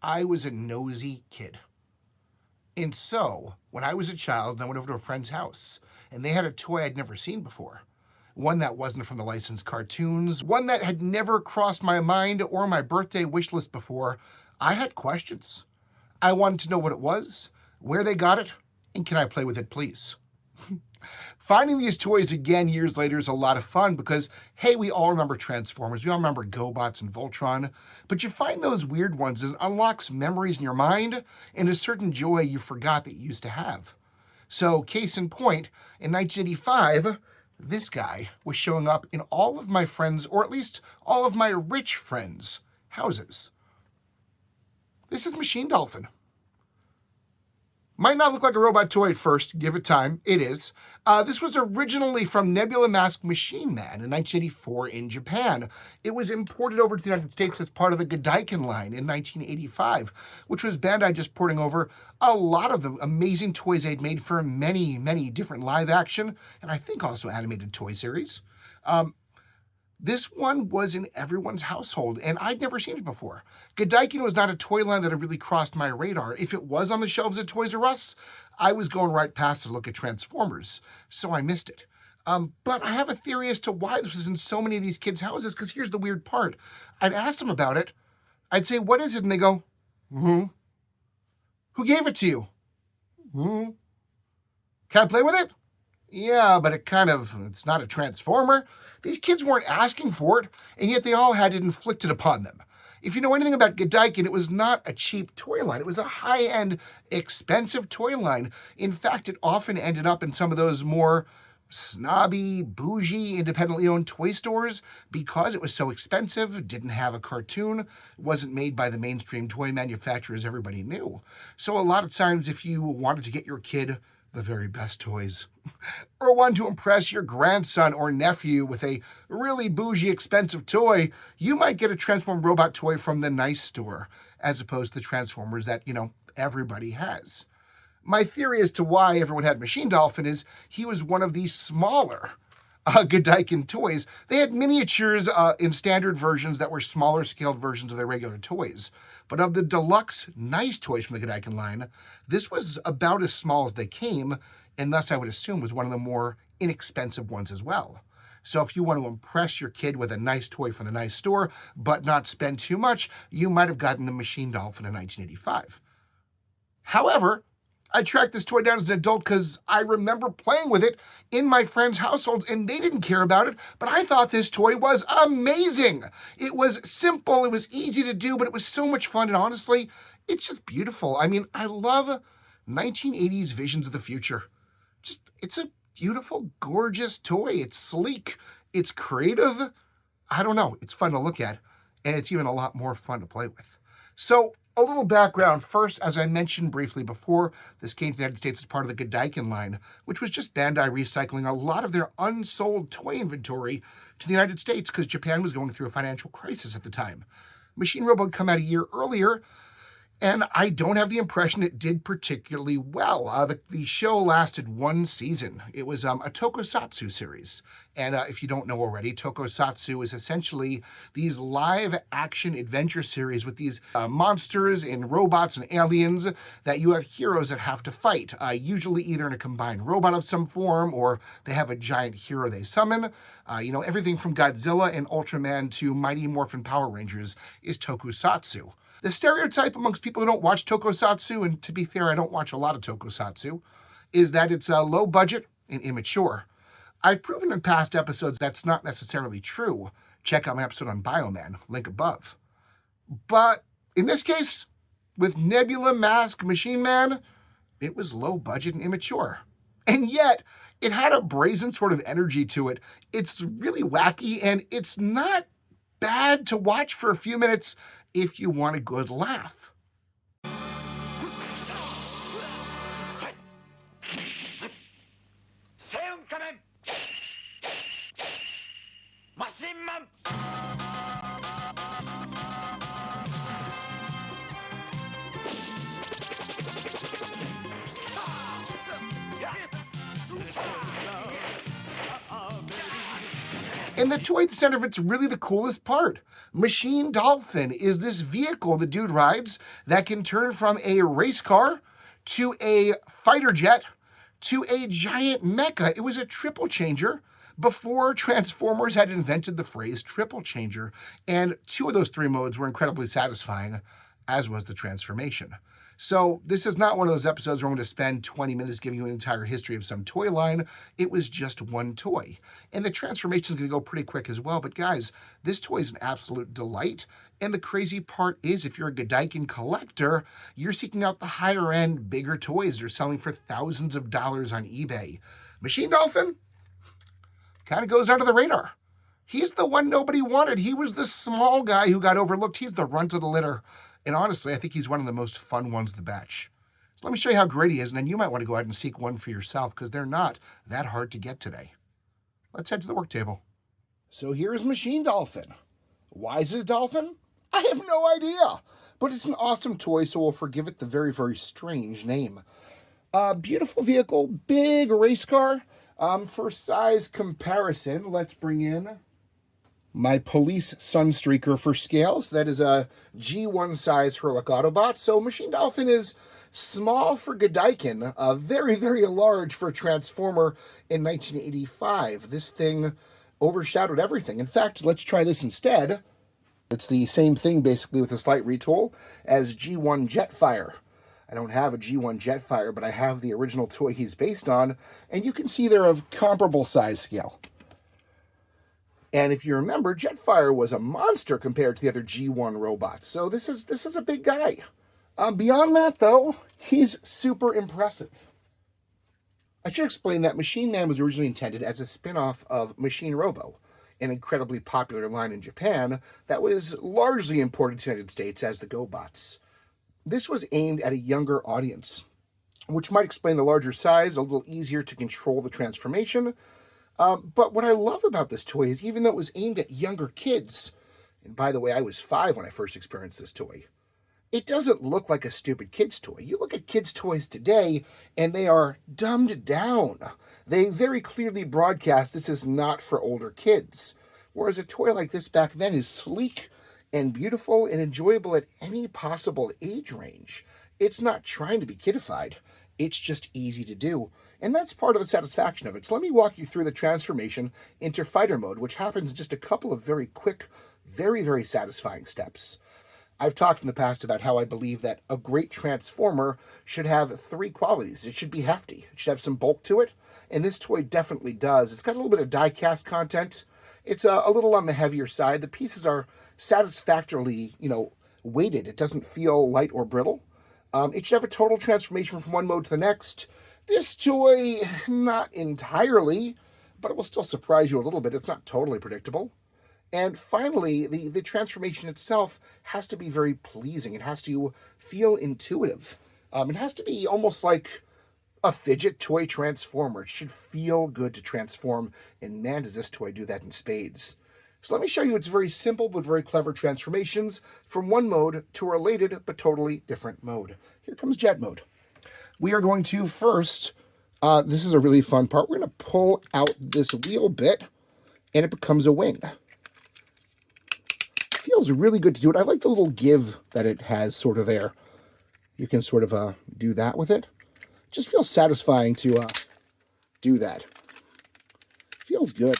I was a nosy kid. And so, when I was a child, I went over to a friend's house, and they had a toy I'd never seen before. One that wasn't from the licensed cartoons, one that had never crossed my mind or my birthday wish list before. I had questions. I wanted to know what it was, where they got it, and can I play with it, please? Finding these toys again years later is a lot of fun because, hey, we all remember Transformers, we all remember GoBots and Voltron, but you find those weird ones and it unlocks memories in your mind and a certain joy you forgot that you used to have. So, case in point, in 1985, this guy was showing up in all of my friends, or at least all of my rich friends' houses. This is Machine Dolphin. Might not look like a robot toy at first, give it time, it is. This was originally from Nebula Mask Machineman in 1984 in Japan. It was imported over to the United States as part of the GoDaiKin line in 1985, which was Bandai just porting over a lot of the amazing toys they'd made for many, many different live action, and I think also animated toy series. This one was in everyone's household, and I'd never seen it before. GoDaiKin was not a toy line that had really crossed my radar. If it was on the shelves at Toys R Us, I was going right past to look at Transformers, so I missed it. But I have a theory as to why this was in so many of these kids' houses, because here's the weird part. I'd ask them about it. I'd say, what is it? And they go, Who gave it to you? Can I play with it? Yeah, but it's not a Transformer. These kids weren't asking for it, and yet they all had it inflicted upon them. If you know anything about GoDaiKin, it was not a cheap toy line. It was a high-end, expensive toy line. In fact, it often ended up in some of those more snobby, bougie, independently owned toy stores because it was so expensive, didn't have a cartoon, wasn't made by the mainstream toy manufacturers everybody knew. So a lot of times if you wanted to get your kid the very best toys, or want to impress your grandson or nephew with a really bougie, expensive toy, you might get a Transform robot toy from the nice store, as opposed to the Transformers that, everybody has. My theory as to why everyone had Machine Dolphin is he was one of the smaller GoDaiKin toys. They had miniatures in standard versions that were smaller scaled versions of their regular toys. But of the deluxe nice toys from the GoDaiKin line, this was about as small as they came, and thus I would assume was one of the more inexpensive ones as well. So if you want to impress your kid with a nice toy from the nice store, but not spend too much, you might have gotten the Machine Dolphin in 1985. However, I tracked this toy down as an adult because I remember playing with it in my friends' households and they didn't care about it, but I thought this toy was amazing. It was simple, it was easy to do, but it was so much fun, and honestly, it's just beautiful. I mean, I love 1980s visions of the future. It's a beautiful, gorgeous toy. It's sleek, it's creative. I don't know, it's fun to look at, and it's even a lot more fun to play with. So, a little background. First, as I mentioned briefly before, this came to the United States as part of the GoDaiKin line, which was just Bandai recycling a lot of their unsold toy inventory to the United States because Japan was going through a financial crisis at the time. Machine Robo had come out a year earlier, and I don't have the impression it did particularly well. The show lasted one season. It was a Tokusatsu series. And if you don't know already, Tokusatsu is essentially these live-action adventure series with these monsters and robots and aliens that you have heroes that have to fight, usually either in a combined robot of some form or they have a giant hero they summon. Everything from Godzilla and Ultraman to Mighty Morphin Power Rangers is Tokusatsu. The stereotype amongst people who don't watch Tokusatsu, and to be fair, I don't watch a lot of Tokusatsu, is that it's low budget and immature. I've proven in past episodes that's not necessarily true. Check out my episode on Bioman, link above. But in this case, with Nebula Mask Machineman, it was low budget and immature. And yet, it had a brazen sort of energy to it. It's really wacky, and it's not bad to watch for a few minutes if you want a good laugh. And the toy at the center of it's really the coolest part. Machine Dolphin is this vehicle the dude rides that can turn from a race car to a fighter jet to a giant mecha. It was a triple changer before Transformers had invented the phrase triple changer, and 2 of those 3 modes were incredibly satisfying, as was the transformation. So this is not one of those episodes where I'm going to spend 20 minutes giving you an entire history of some toy line. It was just one toy. And the transformation is going to go pretty quick as well. But guys, this toy is an absolute delight. And the crazy part is, if you're a GoDaiKin collector, you're seeking out the higher end, bigger toys that are selling for thousands of dollars on eBay. Machine Dolphin kind of goes under the radar. He's the one nobody wanted. He was the small guy who got overlooked. He's the runt of the litter. And honestly, I think he's one of the most fun ones of the batch. So let me show you how great he is, and then you might want to go ahead and seek one for yourself, because they're not that hard to get today. Let's head to the work table. So here's Machine Dolphin. Why is it a dolphin? I have no idea, but it's an awesome toy, so we'll forgive it the very, very strange name. Beautiful vehicle, big race car. For size comparison, let's bring in my police Sunstreaker for scales. That is a G1 size heroic Autobot. So Machine Dolphin is small for GoDaiKin, very, very large for Transformer in 1985. This thing overshadowed everything. In fact, let's try this instead. It's the same thing basically with a slight retool as G1 Jetfire. I don't have a G1 Jetfire, but I have the original toy he's based on, and you can see they're of comparable size scale. And if you remember, Jetfire was a monster compared to the other G1 robots. So this is a big guy. Beyond that, though, he's super impressive. I should explain that Machine Man was originally intended as a spin-off of Machine Robo, an incredibly popular line in Japan that was largely imported to the United States as the GoBots. This was aimed at a younger audience, which might explain the larger size, a little easier to control the transformation. But what I love about this toy is, even though it was aimed at younger kids, and by the way, I was 5 when I first experienced this toy, it doesn't look like a stupid kid's toy. You look at kids' toys today, and they are dumbed down. They very clearly broadcast this is not for older kids. Whereas a toy like this back then is sleek and beautiful and enjoyable at any possible age range. It's not trying to be kidified. It's just easy to do. And that's part of the satisfaction of it. So let me walk you through the transformation into fighter mode, which happens in just a couple of very quick, very, very satisfying steps. I've talked in the past about how I believe that a great Transformer should have 3 qualities. It should be hefty. It should have some bulk to it. And this toy definitely does. It's got a little bit of die-cast content. It's a little on the heavier side. The pieces are satisfactorily, weighted. It doesn't feel light or brittle. It should have a total transformation from one mode to the next. This toy, not entirely, but it will still surprise you a little bit. It's not totally predictable. And finally, the transformation itself has to be very pleasing. It has to feel intuitive. It has to be almost like a fidget toy transformer. It should feel good to transform, and man, does this toy do that in spades. So let me show you its very simple but very clever transformations from one mode to a related but totally different mode. Here comes jet mode. We are going to first, this is a really fun part, we're going to pull out this wheel bit, and it becomes a wing. It feels really good to do it. I like the little give that it has sort of there. You can sort of do that with it. It just feels satisfying to do that. Feels good.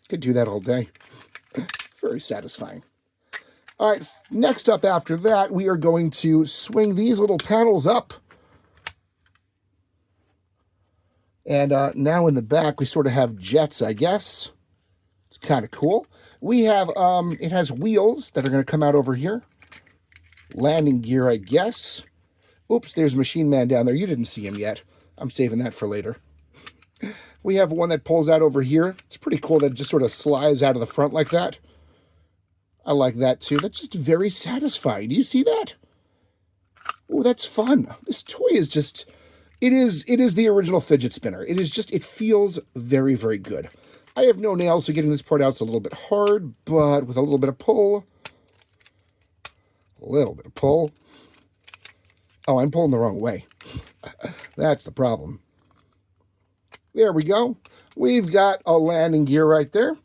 Could do that all day. Very satisfying. All right, next up after that, we are going to swing these little panels up. And now in the back, we sort of have jets, I guess. It's kind of cool. We have, it has wheels that are going to come out over here. Landing gear, I guess. Oops, there's Machine Man down there. You didn't see him yet. I'm saving that for later. We have one that pulls out over here. It's pretty cool that it just sort of slides out of the front like that. I like that too. That's just very satisfying. Do you see that? Oh, that's fun. This toy is just, it is the original fidget spinner. It feels very, very good. I have no nails, so getting this part out is a little bit hard, but with a little bit of pull. Oh, I'm pulling the wrong way. That's the problem. There we go. We've got a landing gear right there.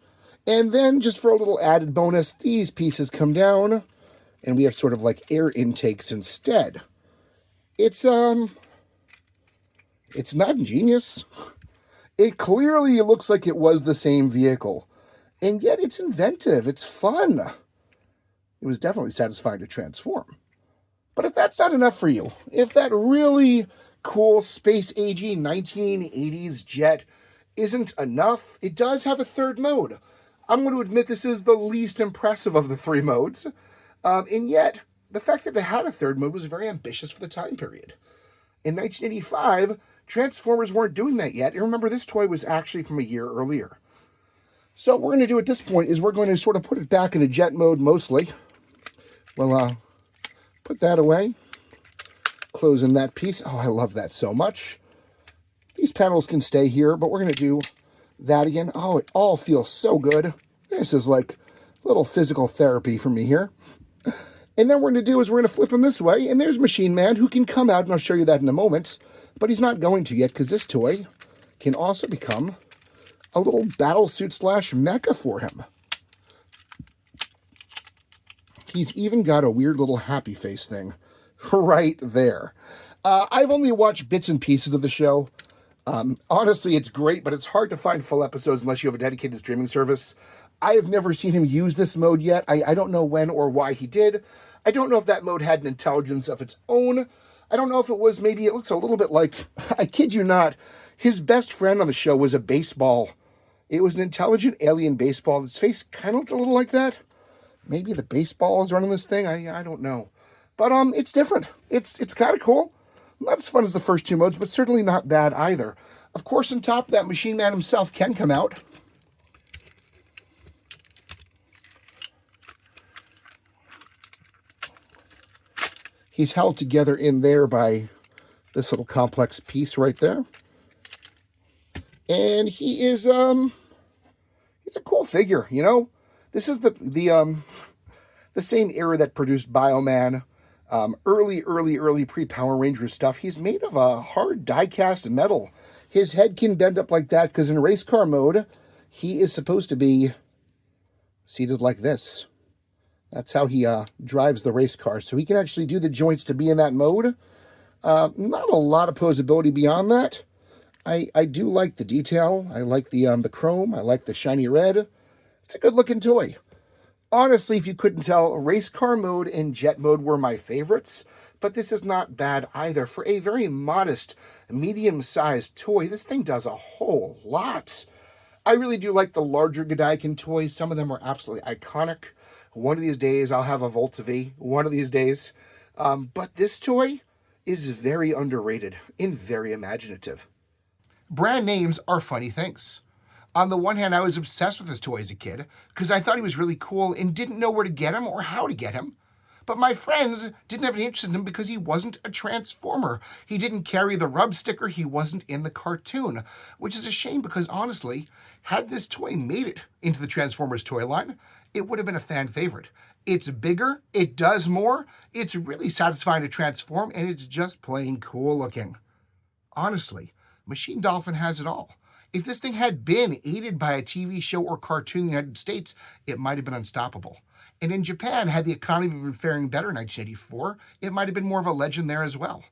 And then just for a little added bonus, these pieces come down and we have sort of like air intakes instead. It's not ingenious. It clearly looks like it was the same vehicle. And yet it's inventive. It's fun. It was definitely satisfying to transform. But if that's not enough for you, if that really cool space-agey 1980s jet isn't enough, it does have a third mode. I'm going to admit this is the least impressive of the three modes. And yet, the fact that it had a third mode was very ambitious for the time period. In 1985, Transformers weren't doing that yet. And remember, this toy was actually from a year earlier. So what we're going to do at this point is we're going to sort of put it back into jet mode mostly. We'll put that away. Closing that piece. Oh, I love that so much. These panels can stay here, but we're going to do that again. Oh, it all feels so good. This is like a little physical therapy for me here. And then what we're going to do is we're going to flip him this way, and there's Machine Man, who can come out, and I'll show you that in a moment. But he's not going to yet, because this toy can also become a little battlesuit / mecha for him. He's even got a weird little happy face thing right there. I've only watched bits and pieces of the show. Honestly, it's great, but it's hard to find full episodes unless you have a dedicated streaming service. I have never seen him use this mode yet. I don't know when or why he did. I don't know if that mode had an intelligence of its own. I don't know if it was, maybe it looks a little bit like, I kid you not, his best friend on the show was a baseball. It was an intelligent alien baseball. His face kind of looked a little like that. Maybe the baseball is running this thing. I don't know. But it's different. It's kind of cool. Not as fun as the first two modes, but certainly not bad either. Of course, on top of that, Machine Man himself can come out. He's held together in there by this little complex piece right there. And he is, he's a cool figure, you know? This is the same era that produced Bioman, early pre-Power Rangers stuff. He's made of a hard die-cast metal. His head can bend up like that because in race car mode, he is supposed to be seated like this. That's how he drives the race car. So he can actually do the joints to be in that mode. Not a lot of posability beyond that. I do like the detail. I like the chrome. I like the shiny red. It's a good looking toy. Honestly, if you couldn't tell, race car mode and jet mode were my favorites. But this is not bad either. For a very modest, medium-sized toy, this thing does a whole lot. I really do like the larger GoDaiKin toys. Some of them are absolutely iconic. One of these days, I'll have a Volta V. One of these days. But this toy is very underrated and very imaginative. Brand names are funny things. On the one hand, I was obsessed with this toy as a kid because I thought he was really cool and didn't know where to get him or how to get him. But my friends didn't have any interest in him because he wasn't a Transformer. He didn't carry the rub sticker. He wasn't in the cartoon, which is a shame because honestly, had this toy made it into the Transformers toy line, it would have been a fan favorite. It's bigger, it does more, it's really satisfying to transform, and it's just plain cool looking. Honestly, Machine Dolphin has it all. If this thing had been aided by a TV show or cartoon in the United States, it might have been unstoppable. And in Japan, had the economy been faring better in 1984, it might have been more of a legend there as well.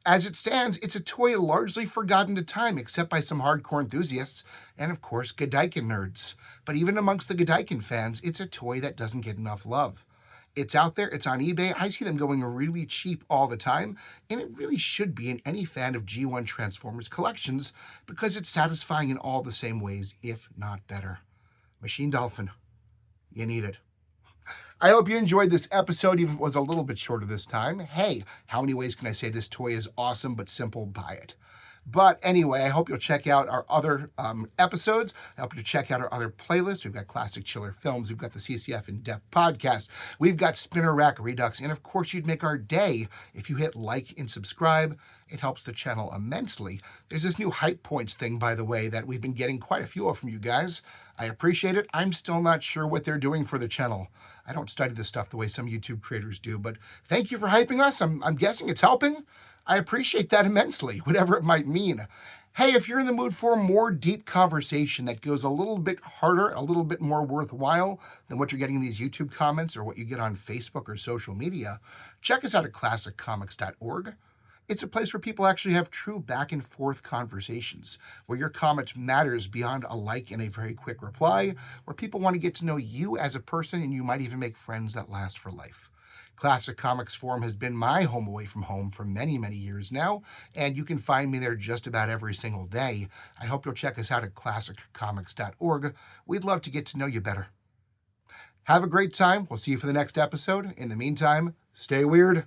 As it stands, it's a toy largely forgotten to time, except by some hardcore enthusiasts and, of course, GoDaiKin nerds. But even amongst the GoDaiKin fans, it's a toy that doesn't get enough love. It's out there, it's on eBay, I see them going really cheap all the time, and it really should be in any fan of G1 Transformers collections because it's satisfying in all the same ways, if not better. Machine Dolphin, you need it. I hope you enjoyed this episode, even if it was a little bit shorter this time. Hey, how many ways can I say this toy is awesome but simple? Buy it. But anyway, I hope you'll check out our other episodes. I hope you'll check out our other playlists. We've got Classic Chiller Films. We've got the CCF In Depth podcast. We've got Spinner Rack Redux. And of course, you'd make our day if you hit like and subscribe. It helps the channel immensely. There's this new Hype Points thing, by the way, that we've been getting quite a few of from you guys. I appreciate it. I'm still not sure what they're doing for the channel. I don't study this stuff the way some YouTube creators do, but thank you for hyping us. I'm guessing it's helping. I appreciate that immensely, whatever it might mean. Hey, if you're in the mood for more deep conversation that goes a little bit harder, a little bit more worthwhile than what you're getting in these YouTube comments or what you get on Facebook or social media, check us out at classiccomics.org. It's a place where people actually have true back and forth conversations, where your comment matters beyond a like and a very quick reply, where people want to get to know you as a person and you might even make friends that last for life. Classic Comics Forum has been my home away from home for many, many years now, and you can find me there just about every single day. I hope you'll check us out at classiccomics.org. We'd love to get to know you better. Have a great time. We'll see you for the next episode. In the meantime, stay weird.